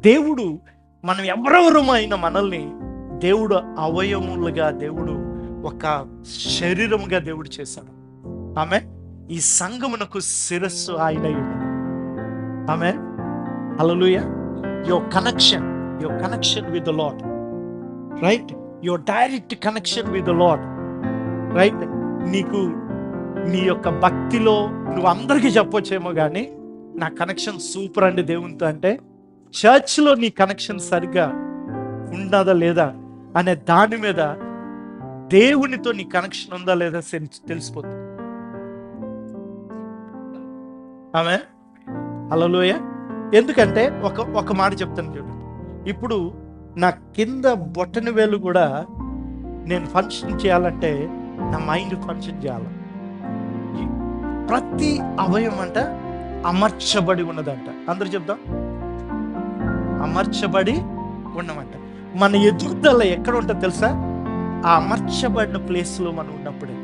దేవుడు మనం ఎవరెవరమైన మనల్ని దేవుడు అవయములుగా, దేవుడు ఒక శరీరముగా దేవుడు చేశాడు. ఆమె ఈ సంఘమునకు శిరస్సు ఆయన. ఆమె hallelujah. Your connection with the Lord, right? Your direct connection with the Lord, right? నీకు నీ యొక్క భక్తిలో నువ్వు అందరికీ చెప్పొచ్చేమో కానీ నా కనెక్షన్ సూపర్ అండి దేవునితో అంటే, చర్చ్లో నీ కనెక్షన్ సరిగ్గా ఉన్నదా లేదా అనే దాని మీద దేవునితో నీ కనెక్షన్ ఉందా లేదా తెలిసిపోతుంది. ఆమె హల్లెలూయా. ఎందుకంటే ఒక మాట చెప్తాను చూడండి. ఇప్పుడు నా కింద బొట్టని వేలు కూడా నేను ఫంక్షన్ చేయాలంటే నా మైండ్ ఫంక్షన్ చేయాలి. ప్రతి అవయవం అంట అమర్చబడి ఉన్నదంట. అందరూ చెప్దాం, అమర్చబడి ఉన్నమంట. మన ఎదుగుదల ఎక్కడ ఉంటుంది తెలుసా? ఆ అమర్చబడిన ప్లేస్లో మనం ఉన్నప్పుడే.